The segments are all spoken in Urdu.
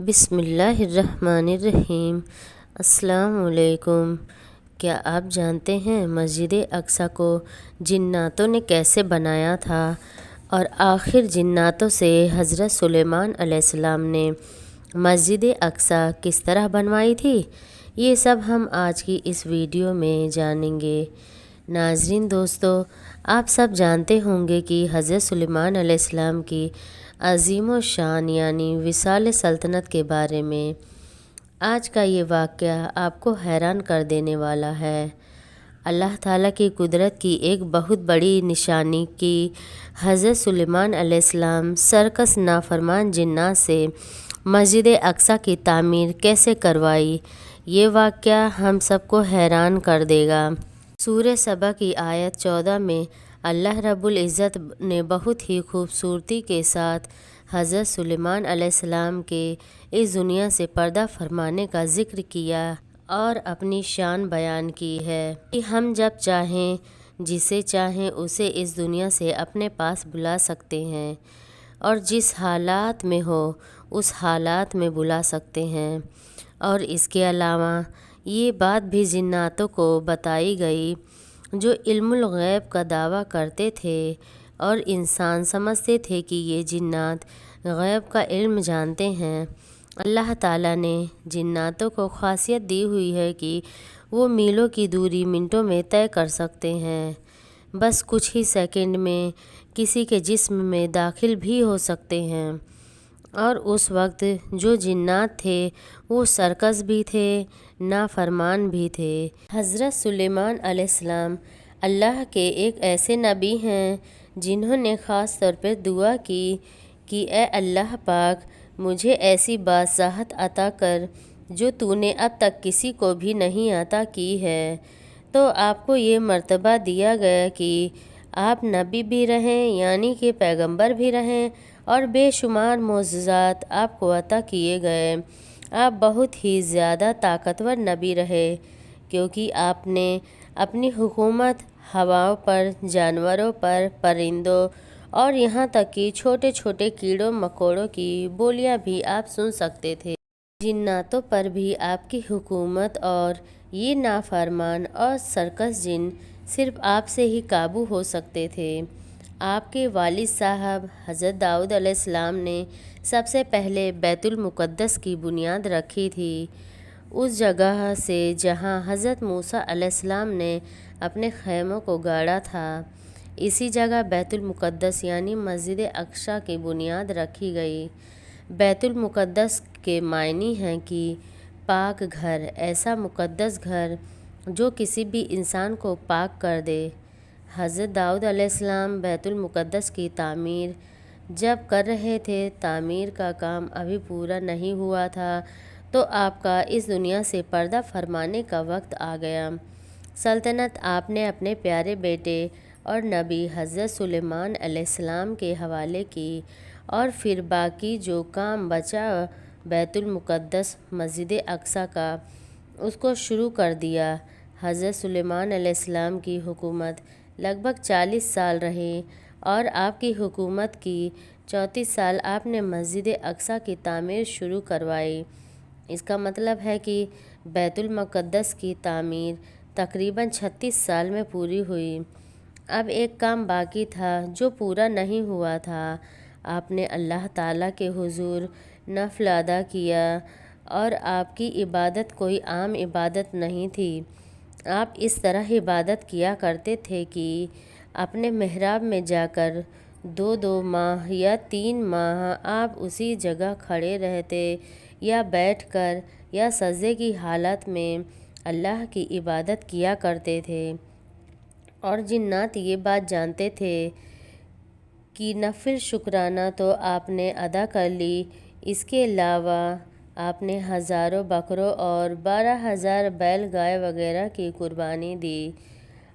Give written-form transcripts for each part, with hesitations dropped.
بسم اللہ الرحمن الرحیم۔ السلام علیکم۔ کیا آپ جانتے ہیں مسجد اقصی کو جناتوں نے کیسے بنایا تھا اور آخر جناتوں سے حضرت سلیمان علیہ السلام نے مسجد اقصی کس طرح بنوائی تھی؟ یہ سب ہم آج کی اس ویڈیو میں جانیں گے۔ ناظرین دوستو، آپ سب جانتے ہوں گے کہ حضرت سلیمان علیہ السلام کی عظیم و شان یعنی وصال سلطنت کے بارے میں آج کا یہ واقعہ آپ کو حیران کر دینے والا ہے۔ اللہ تعالیٰ کی قدرت کی ایک بہت بڑی نشانی کہ حضرت سلیمان علیہ السلام سرکس نافرمان جنات سے مسجد اقصی کی تعمیر کیسے کروائی، یہ واقعہ ہم سب کو حیران کر دے گا۔ سورہ سبا کی آیت 14 میں اللہ رب العزت نے بہت ہی خوبصورتی کے ساتھ حضرت سلیمان علیہ السلام کے اس دنیا سے پردہ فرمانے کا ذکر کیا اور اپنی شان بیان کی ہے کہ ہم جب چاہیں جسے چاہیں اسے اس دنیا سے اپنے پاس بلا سکتے ہیں اور جس حالات میں ہو اس حالات میں بلا سکتے ہیں۔ اور اس کے علاوہ یہ بات بھی جناتوں کو بتائی گئی جو علم الغیب کا دعویٰ کرتے تھے اور انسان سمجھتے تھے کہ یہ جنات غیب کا علم جانتے ہیں۔ اللہ تعالیٰ نے جناتوں کو خاصیت دی ہوئی ہے کہ وہ میلوں کی دوری منٹوں میں طے کر سکتے ہیں، بس کچھ ہی سیکنڈ میں کسی کے جسم میں داخل بھی ہو سکتے ہیں۔ اور اس وقت جو جنات تھے وہ سرکس بھی تھے، نافرمان بھی تھے۔ حضرت سلیمان علیہ السلام اللہ کے ایک ایسے نبی ہیں جنہوں نے خاص طور پہ دعا کی کہ اے اللہ پاک، مجھے ایسی بادشاہت عطا کر جو تو نے اب تک کسی کو بھی نہیں عطا کی ہے۔ تو آپ کو یہ مرتبہ دیا گیا کہ آپ نبی بھی رہیں یعنی کہ پیغمبر بھی رہیں اور بے شمار معجزات آپ کو عطا کیے گئے۔ آپ بہت ہی زیادہ طاقتور نبی رہے کیونکہ آپ نے اپنی حکومت ہواؤں پر، جانوروں پر، پرندوں اور یہاں تک کہ چھوٹے چھوٹے کیڑوں مکوڑوں کی بولیاں بھی آپ سن سکتے تھے۔ جناتوں پر بھی آپ کی حکومت اور یہ نافرمان اور سرکس جن صرف آپ سے ہی قابو ہو سکتے تھے۔ آپ کے والد صاحب حضرت داؤد علیہ السلام نے سب سے پہلے بیت المقدس کی بنیاد رکھی تھی، اس جگہ سے جہاں حضرت موسیٰ علیہ السلام نے اپنے خیموں کو گاڑا تھا۔ اسی جگہ بیت المقدس یعنی مسجد اقصی کی بنیاد رکھی گئی۔ بیت المقدس کے معنی ہیں کہ پاک گھر، ایسا مقدس گھر جو کسی بھی انسان کو پاک کر دے۔ حضرت داؤد علیہ السلام بیت المقدس کی تعمیر جب کر رہے تھے، تعمیر کا کام ابھی پورا نہیں ہوا تھا، تو آپ کا اس دنیا سے پردہ فرمانے کا وقت آ گیا۔ سلطنت آپ نے اپنے پیارے بیٹے اور نبی حضرت سلیمان علیہ السلام کے حوالے کی اور پھر باقی جو کام بچا بیت المقدس مسجد اقصی کا، اس کو شروع کر دیا۔ حضرت سلیمان علیہ السلام کی حکومت لگ بھگ 40 سال رہی اور آپ کی حکومت کی 34 سال آپ نے مسجد اقصی کی تعمیر شروع کروائی۔ اس کا مطلب ہے کہ بیت المقدس کی تعمیر تقریباً 36 سال میں پوری ہوئی۔ اب ایک کام باقی تھا جو پورا نہیں ہوا تھا۔ آپ نے اللہ تعالیٰ کے حضور نفل ادا کیا اور آپ کی عبادت کوئی عام عبادت نہیں تھی۔ آپ اس طرح عبادت کیا کرتے تھے کہ اپنے محراب میں جا کر 2 ماہ یا 3 ماہ آپ اسی جگہ کھڑے رہتے یا بیٹھ کر یا سجدے کی حالت میں اللہ کی عبادت کیا کرتے تھے۔ اور جنات یہ بات جانتے تھے کہ نفل شکرانہ تو آپ نے ادا کر لی، اس کے علاوہ آپ نے ہزاروں بکروں اور 12,000 بیل گائے وغیرہ کی قربانی دی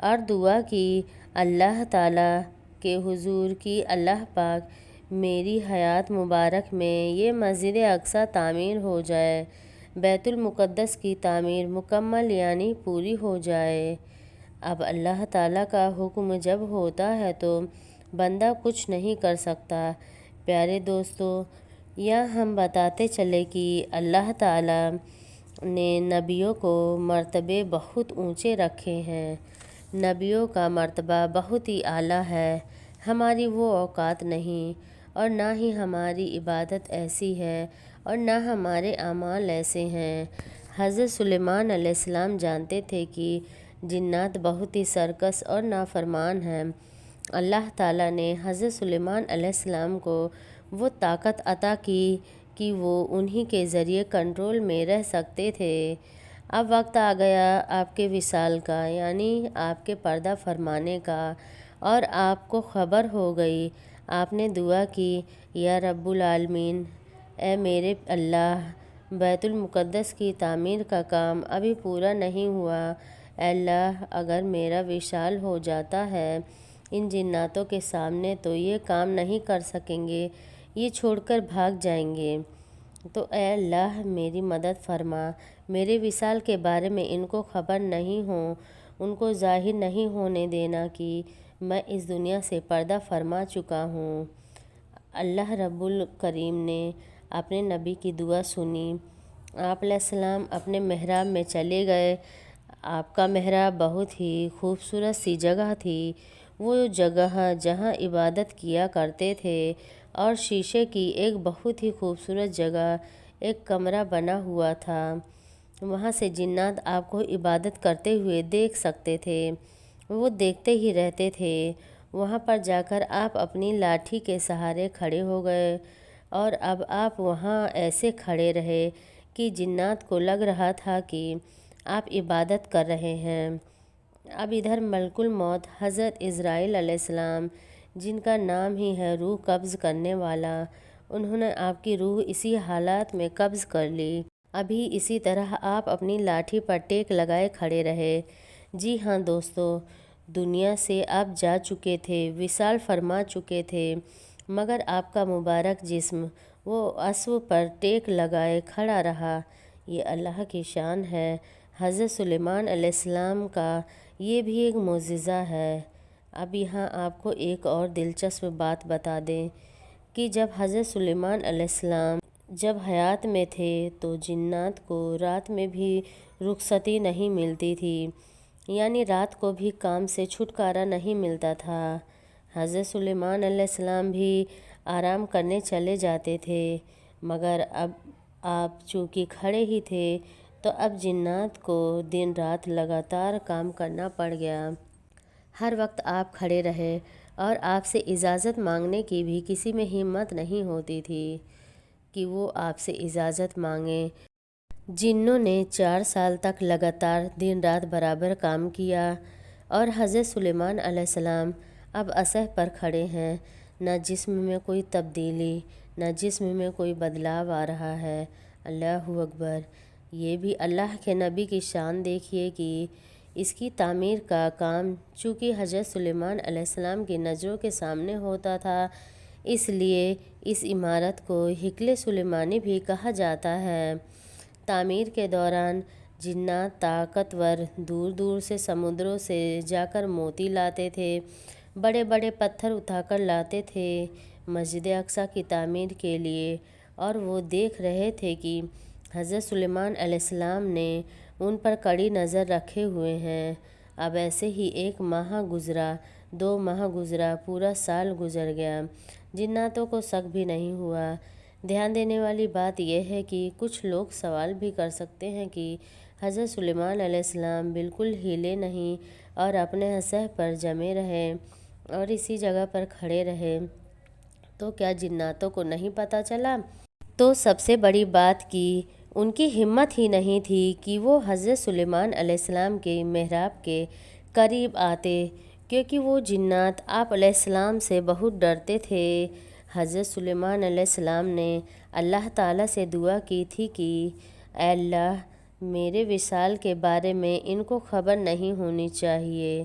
اور دعا کی اللہ تعالیٰ کے حضور کہ اللہ پاک میری حیات مبارک میں یہ مسجد اقصی تعمیر ہو جائے، بیت المقدس کی تعمیر مکمل یعنی پوری ہو جائے۔ اب اللہ تعالیٰ کا حکم جب ہوتا ہے تو بندہ کچھ نہیں کر سکتا۔ پیارے دوستو، یا ہم بتاتے چلے کہ اللہ تعالیٰ نے نبیوں کو مرتبے بہت اونچے رکھے ہیں۔ نبیوں کا مرتبہ بہت ہی اعلیٰ ہے۔ ہماری وہ اوقات نہیں اور نہ ہی ہماری عبادت ایسی ہے اور نہ ہمارے اعمال ایسے ہیں۔ حضرت سلیمان علیہ السلام جانتے تھے کہ جنات بہت ہی سرکش اور نافرمان ہیں۔ اللہ تعالیٰ نے حضرت سلیمان علیہ السلام کو وہ طاقت عطا کی کہ وہ انہی کے ذریعے کنٹرول میں رہ سکتے تھے۔ اب وقت آ گیا آپ کے وصال کا، یعنی آپ کے پردہ فرمانے کا، اور آپ کو خبر ہو گئی۔ آپ نے دعا کی، یا رب العالمین، اے میرے اللہ، بیت المقدس کی تعمیر کا کام ابھی پورا نہیں ہوا۔ اے اللہ، اگر میرا وصال ہو جاتا ہے ان جناتوں کے سامنے تو یہ کام نہیں کر سکیں گے، یہ چھوڑ کر بھاگ جائیں گے۔ تو اے اللہ میری مدد فرما، میرے وصال کے بارے میں ان کو خبر نہیں ہو، ان کو ظاہر نہیں ہونے دینا کہ میں اس دنیا سے پردہ فرما چکا ہوں۔ اللہ رب الکریم نے اپنے نبی کی دعا سنی۔ آپ علیہ السلام اپنے محراب میں چلے گئے۔ آپ کا محراب بہت ہی خوبصورت سی جگہ تھی، وہ جگہ جہاں عبادت کیا کرتے تھے، اور شیشے کی ایک بہت ہی خوبصورت جگہ، ایک کمرہ بنا ہوا تھا۔ وہاں سے جنات آپ کو عبادت کرتے ہوئے دیکھ سکتے تھے، وہ دیکھتے ہی رہتے تھے۔ وہاں پر جا کر آپ اپنی لاٹھی کے سہارے کھڑے ہو گئے، اور اب آپ وہاں ایسے کھڑے رہے کہ جنات کو لگ رہا تھا کہ آپ عبادت کر رہے ہیں۔ اب ادھر ملک الموت حضرت عزرائیل علیہ السلام، جن کا نام ہی ہے روح قبض کرنے والا، انہوں نے آپ کی روح اسی حالات میں قبض کر لی۔ ابھی اسی طرح آپ اپنی لاٹھی پر ٹیک لگائے کھڑے رہے۔ جی ہاں دوستو، دنیا سے آپ جا چکے تھے، وصال فرما چکے تھے، مگر آپ کا مبارک جسم وہ عصو پر ٹیک لگائے کھڑا رہا۔ یہ اللہ کی شان ہے۔ حضرت سلیمان علیہ السلام کا یہ بھی ایک معجزہ ہے۔ اب یہاں آپ کو ایک اور دلچسپ بات بتا دیں کہ جب حضرت سلیمان علیہ السلام جب حیات میں تھے تو جنات کو رات میں بھی رخصتی نہیں ملتی تھی، یعنی رات کو بھی کام سے چھٹکارا نہیں ملتا تھا۔ حضرت سلیمان علیہ السلام بھی آرام کرنے چلے جاتے تھے، مگر اب آپ چونکہ کھڑے ہی تھے تو اب جنات کو دن رات لگاتار کام کرنا پڑ گیا۔ ہر وقت آپ کھڑے رہے اور آپ سے اجازت مانگنے کی بھی کسی میں ہمت نہیں ہوتی تھی کہ وہ آپ سے اجازت مانگیں۔ جنوں نے 4 سال تک لگاتار دن رات برابر کام کیا، اور حضرت سلیمان علیہ السلام اب عصا پر کھڑے ہیں۔ نہ جسم میں کوئی تبدیلی، نہ جسم میں کوئی بدلاؤ آ رہا ہے۔ اللہ اکبر! یہ بھی اللہ کے نبی کی شان دیکھیے کہ اس کی تعمیر کا کام چونکہ حضرت سلیمان علیہ السلام کی نظروں کے سامنے ہوتا تھا، اس لیے اس عمارت کو ہیکل سلیمانی بھی کہا جاتا ہے۔ تعمیر کے دوران جنات طاقتور دور دور سے سمندروں سے جا کر موتی لاتے تھے، بڑے بڑے پتھر اٹھا کر لاتے تھے مسجد اقصیٰ کی تعمیر کے لیے، اور وہ دیکھ رہے تھے کہ حضرت سلیمان علیہ السلام نے ان پر کڑی نظر رکھے ہوئے ہیں۔ اب ایسے ہی 1 ماہ گزرا، 2 ماہ گزرا، پورا سال گزر گیا، جناتوں کو شک بھی نہیں ہوا۔ دھیان دینے والی بات یہ ہے کہ کچھ لوگ سوال بھی کر سکتے ہیں کہ حضرت سلیمان علیہ السلام بالکل ہلے نہیں اور اپنے عصا پر جمے رہے اور اسی جگہ پر کھڑے رہے، تو کیا جناتوں کو نہیں پتہ چلا؟ تو سب سے بڑی بات کہ ان کی ہمت ہی نہیں تھی کہ وہ حضرت سلیمان علیہ السلام کے محراب کے قریب آتے، کیونکہ وہ جنات آپ علیہ السلام سے بہت ڈرتے تھے۔ حضرت سلیمان علیہ السلام نے اللہ تعالیٰ سے دعا کی تھی کہ اے اللہ، میرے وصال کے بارے میں ان کو خبر نہیں ہونی چاہیے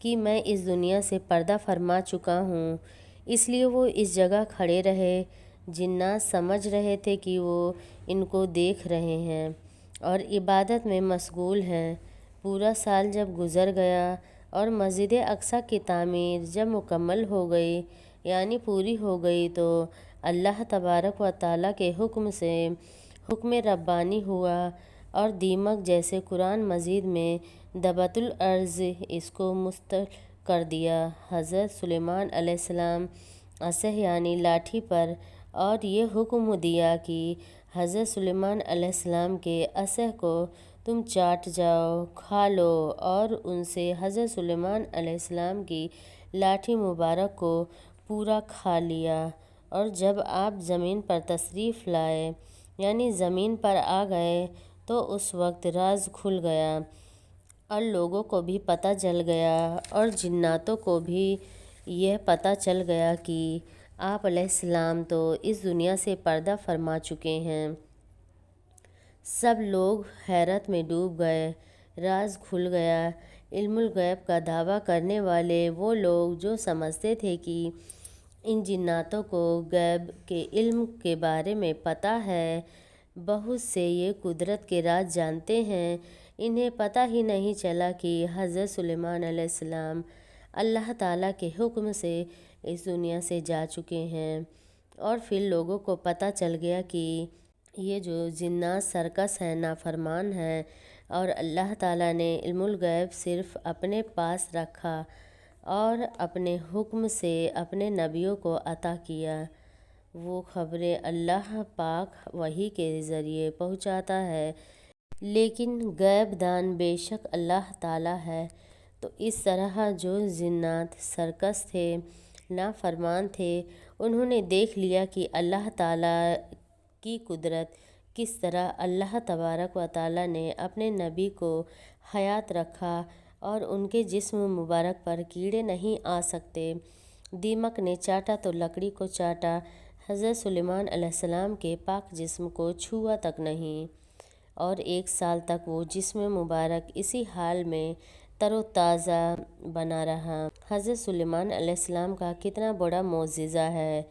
کہ میں اس دنیا سے پردہ فرما چکا ہوں۔ اس لیے وہ اس جگہ کھڑے رہے۔ جنات سمجھ رہے تھے کہ وہ ان کو دیکھ رہے ہیں اور عبادت میں مشغول ہیں۔ پورا سال جب گزر گیا اور مسجد اقصیٰ کی تعمیر جب مکمل ہو گئی، یعنی پوری ہو گئی، تو اللہ تبارک و تعالیٰ کے حکم سے حکم ربانی ہوا اور دیمک جیسے قرآن مجید میں دبۃ الارض اس کو مستقر کر دیا۔ حضرت سلیمان علیہ السلام عصا یعنی لاٹھی پر اور یہ حکم دیا کہ حضرت سلیمان علیہ السلام کے عصا کو تم چاٹ جاؤ، کھا لو، اور ان سے حضرت سلیمان علیہ السلام کی لاٹھی مبارک کو پورا کھا لیا۔ اور جب آپ زمین پر تشریف لائے یعنی زمین پر آ گئے تو اس وقت راز کھل گیا اور لوگوں کو بھی پتہ چل گیا اور جناتوں کو بھی یہ پتہ چل گیا کہ آپ علیہ السلام تو اس دنیا سے پردہ فرما چکے ہیں۔ سب لوگ حیرت میں ڈوب گئے، راز کھل گیا۔ علم الغیب کا دعویٰ کرنے والے وہ لوگ جو سمجھتے تھے کہ ان جناتوں کو غیب کے علم کے بارے میں پتہ ہے، بہت سے یہ قدرت کے راز جانتے ہیں، انہیں پتہ ہی نہیں چلا کہ حضرت سلیمان علیہ السلام اللہ تعالیٰ کے حکم سے اس دنیا سے جا چکے ہیں۔ اور پھر لوگوں کو پتہ چل گیا کہ یہ جو جنات سرکش ہیں، نافرمان ہیں، اور اللہ تعالیٰ نے علم الغیب صرف اپنے پاس رکھا اور اپنے حکم سے اپنے نبیوں کو عطا کیا۔ وہ خبریں اللہ پاک وحی کے ذریعے پہنچاتا ہے، لیکن غیب دان بے شک اللہ تعالیٰ ہے۔ تو اس طرح جو جنات سرکش تھے، نافرمان تھے، انہوں نے دیکھ لیا کہ اللہ تعالیٰ کی قدرت کس طرح اللہ تبارک و تعالیٰ نے اپنے نبی کو حیات رکھا اور ان کے جسم مبارک پر کیڑے نہیں آ سکتے۔ دیمک نے چاٹا تو لکڑی کو چاٹا، حضرت سلیمان علیہ السلام کے پاک جسم کو چھوا تک نہیں، اور 1 سال تک وہ جسم مبارک اسی حال میں تر و تازہ بنا رہا۔ حضرت سلیمان علیہ السلام کا کتنا بڑا معجزہ ہے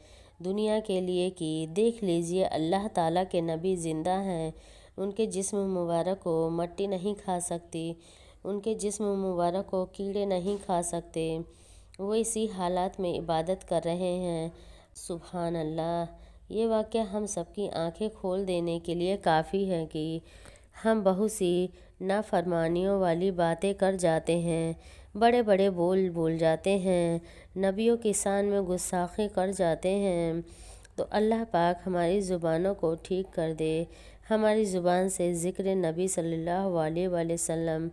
دنیا کے لیے کہ دیکھ لیجیے اللہ تعالیٰ کے نبی زندہ ہیں، ان کے جسم مبارک کو مٹی نہیں کھا سکتی، ان کے جسم مبارک کو کیڑے نہیں کھا سکتے، وہ اسی حالات میں عبادت کر رہے ہیں۔ سبحان اللہ! یہ واقعہ ہم سب کی آنکھیں کھول دینے کے لیے کافی ہے کہ ہم بہت سی نافرمانیوں والی باتیں کر جاتے ہیں، بڑے بڑے بول جاتے ہیں، نبیوں کی شان میں گستاخی کر جاتے ہیں۔ تو اللہ پاک ہماری زبانوں کو ٹھیک کر دے، ہماری زبان سے ذکر نبی صلی اللہ علیہ وآلہ وسلم،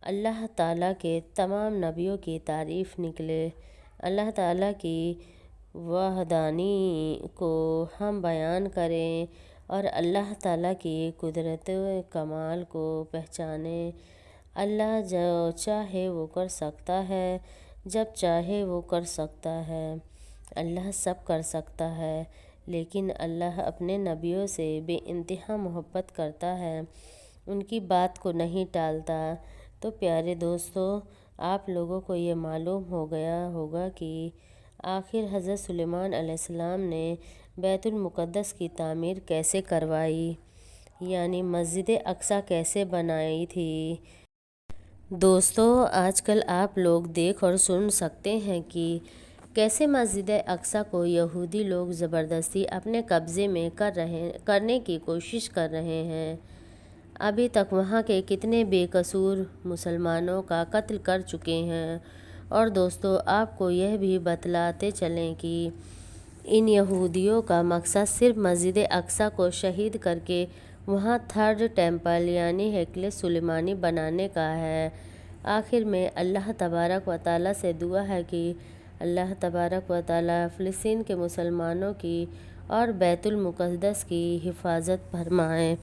اللہ تعالیٰ کے تمام نبیوں کی تعریف نکلے، اللہ تعالیٰ کی وحدانی کو ہم بیان کریں اور اللہ تعالیٰ کی قدرت کمال کو پہچانیں۔ اللہ جو چاہے وہ کر سکتا ہے، جب چاہے وہ کر سکتا ہے، اللہ سب کر سکتا ہے، لیکن اللہ اپنے نبیوں سے بے انتہا محبت کرتا ہے، ان کی بات کو نہیں ٹالتا۔ تو پیارے دوستو، آپ لوگوں کو یہ معلوم ہو گیا ہوگا کہ آخر حضرت سلیمان علیہ السلام نے بیت المقدس کی تعمیر کیسے کروائی، یعنی مسجد اقصیٰ کیسے بنائی تھی۔ دوستو، آج کل آپ لوگ دیکھ اور سن سکتے ہیں کہ کیسے مسجد اقصیٰ کو یہودی لوگ زبردستی اپنے قبضے میں کرنے کی کوشش کر رہے ہیں۔ ابھی تک وہاں کے کتنے بے قصور مسلمانوں کا قتل کر چکے ہیں۔ اور دوستو، آپ کو یہ بھی بتلاتے چلیں کہ ان یہودیوں کا مقصد صرف مسجد اقصیٰ کو شہید کر کے وہاں 3rd ٹیمپل یعنی ہیکل سلیمانی بنانے کا ہے۔ آخر میں اللہ تبارک و تعالیٰ سے دعا ہے کہ اللہ تبارک و تعالیٰ فلسطین کے مسلمانوں کی اور بیت المقدس کی حفاظت فرمائے۔